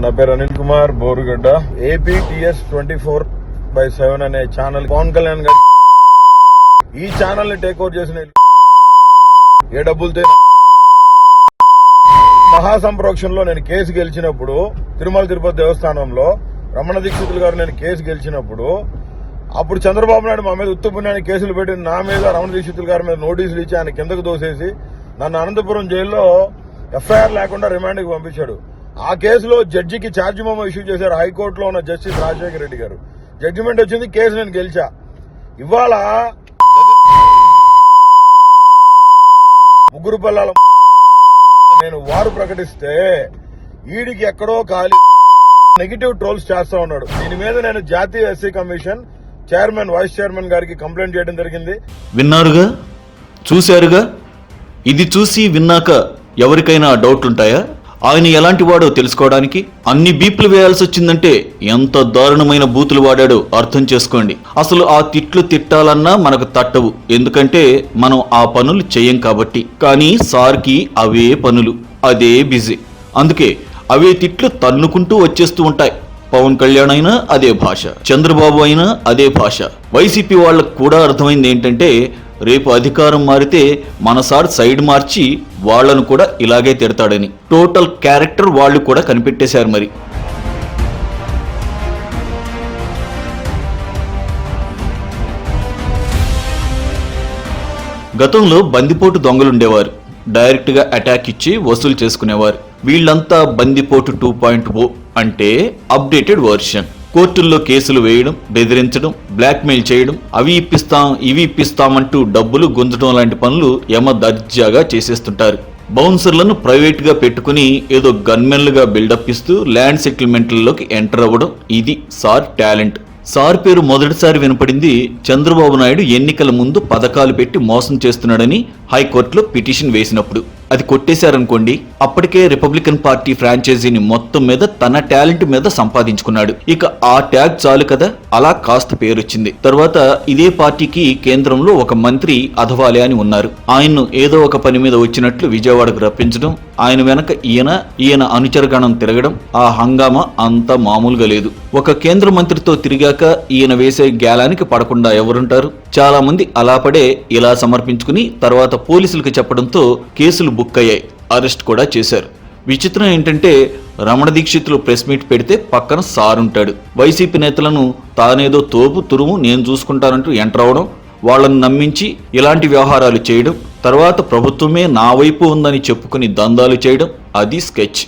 నా పేరు అనిల్ కుమార్ బోరుగడ్డ. APTS 24/7 అనే ఛానల్ పవన్ కళ్యాణ్ గారు ఈ ఛానల్ ని టేక్ ఓవర్ చేసిన ఏ డబ్బులతో మహాసంప్రోక్షణలో నేను కేసు గెలిచినప్పుడు తిరుమల తిరుపతి దేవస్థానంలో రమణ దీక్షితులు గారు నేను కేసు గెలిచినప్పుడు అప్పుడు చంద్రబాబు నాయుడు మా మీద ఉత్తుపుణ్యాన్ని కేసులు పెట్టి నా మీద రమణ దీక్షితులు గారి మీద నోటీసులు ఇచ్చి ఆయన కిందకు దోసేసి నన్ను అనంతపురం జైల్లో FIR లేకుండా రిమాండ్కి పంపించాడు. ఆ కేసులో జడ్జికి ఛార్జ్ మెమో ఇష్యూ చేశారు హైకోర్టులో ఉన్న జస్టిస్ రాజశేఖర రెడ్డి గారు. జడ్జిమెంట్ వచ్చింది, కేసు నేను గెలిచా. ఇవాళ ముగ్గురు పిల్లల నేను వారు ప్రకటిస్తే ఈడికి ఎక్కడో ఖాళీ నెగిటివ్ ట్రోల్స్ చేస్తా ఉన్నాడు. దీని మీద నేను జాతీయ SC commission chairman vice chairman గారికి కంప్లైంట్ చేయడం జరిగింది. విన్నారుగా, చూశారుగా. ఇది చూసి విన్నాక ఎవరికైనా డౌట్లుంటాయా? ఆయన ఎలాంటి వాడో తెలుసుకోవడానికి అన్ని బీపులు వేయాల్సి వచ్చిందంటే ఎంత దారుణమైన బూతులు వాడాడో అర్థం చేసుకోండి. అసలు ఆ తిట్లు తిట్టాలన్నా మనకు తట్టవు, ఎందుకంటే మనం ఆ పనులు చెయ్యం కాబట్టి. కానీ సార్కి అవే పనులు, అదే బిజీ. అందుకే అవే తిట్లు తన్నుకుంటూ వచ్చేస్తూ ఉంటాయి. పవన్ కళ్యాణ్ అయినా అదే భాష, చంద్రబాబు అయినా అదే భాష. వైసీపీ వాళ్ళకు కూడా అర్థమైంది ఏంటంటే రేపు అధికారం మారితే మన సార్ సైడ్ మార్చి వాళ్లను కూడా ఇలాగే తిడతాడని. టోటల్ క్యారెక్టర్ వాళ్ళు కూడా కనిపెట్టేశారు. మరి గతంలో బందిపోటు దొంగలుండేవారు, డైరెక్ట్ గా అటాక్ ఇచ్చి వసూలు చేసుకునేవారు. వీళ్ళంతా బందిపోటు 2.0 అంటే అప్డేటెడ్ వర్షన్. కోర్టుల్లో కేసులు వేయడం, బెదిరించడం, బ్లాక్మెయిల్ చేయడం, అవి ఇప్పిస్తాం ఇవి ఇప్పిస్తామంటూ డబ్బులు గుంజడం లాంటి పనులు యమ దర్జాగా చేసేస్తుంటారు. బౌన్సర్లను ప్రైవేట్ గా పెట్టుకుని ఏదో గన్మెన్లుగా బిల్డప్ ఇస్తూ ల్యాండ్ సెటిల్మెంట్లలోకి ఎంటర్ అవ్వడం, ఇది సార్ టాలెంట్. సార్ పేరు మొదటిసారి వినపడింది చంద్రబాబు నాయుడు ఎన్నికల ముందు పథకాలు పెట్టి మోసం చేస్తున్నాడని హైకోర్టులో పిటిషన్ వేసినప్పుడు. అది కొట్టేశారనుకోండి, అప్పటికే రిపబ్లికన్ పార్టీ ఫ్రాంచైజీని మొత్తం మీద తన టాలెంట్ మీద సంపాదించుకున్నాడు. ఇక ఆ ట్యాగ్ చాలు కదా, అలా కాస్త పేరొచ్చింది. తర్వాత ఇదే పార్టీకి కేంద్రంలో ఒక మంత్రి అధవాలే అని ఉన్నారు. ఆయన్ను ఏదో ఒక పని మీద వచ్చినట్లు విజయవాడకు రప్పించడం, ఆయన వెనక ఈయన అనుచరగణం తిరగడం, ఆ హంగామా అంతా మామూలుగా లేదు. ఒక కేంద్ర మంత్రితో తిరిగాక ఈయన వేసే గ్యాలానికి పడకుండా ఎవరుంటారు? చాలా మంది అలా పడే ఇలా సమర్పించుకుని తర్వాత పోలీసులకు చెప్పడంతో కేసులు బుక్ అయ్యాయి, అరెస్ట్ కూడా చేశారు. విచిత్రం ఏంటంటే రమణ దీక్షితులు ప్రెస్ మీట్ పెడితే పక్కన సార్ ఉంటాడు. వైసీపీ నేతలను తానేదో తోపు తురుము నేను చూసుకుంటానంటూ ఎంటర్ అవడం, వాళ్ళని నమ్మించి ఇలాంటి వ్యవహారాలు చేయడం, తర్వాత ప్రభుత్వమే నా వైపు ఉందని చెప్పుకుని దందాలు చేయడం, అది స్కెచ్.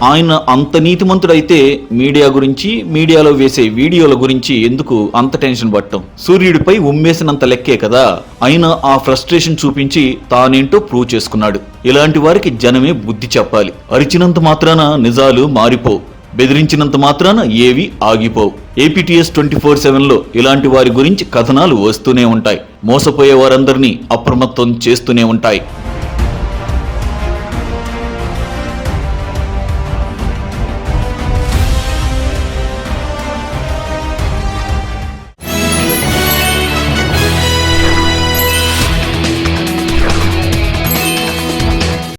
ఆయన అంత నీతిమంతుడైతే మీడియా గురించి, మీడియాలో వేసే వీడియోల గురించి ఎందుకు అంత టెన్షన్ పట్టం? సూర్యుడిపై ఉమ్మేసినంత లెక్కే కదా. అయినా ఆ ఫ్రస్ట్రేషన్ చూపించి తానేంటో ప్రూవ్ చేసుకున్నాడు. ఇలాంటి వారికి జనమే బుద్ధి చెప్పాలి. అరిచినంత మాత్రాన నిజాలు మారిపోవు, బెదిరించినంత మాత్రాన ఏవి ఆగిపోవు. APTS 24/7లో ఇలాంటి వారి గురించి కథనాలు వస్తూనే ఉంటాయి. మోసపోయే వారందరినీ అప్రమత్తం చేస్తూనే ఉంటాయి.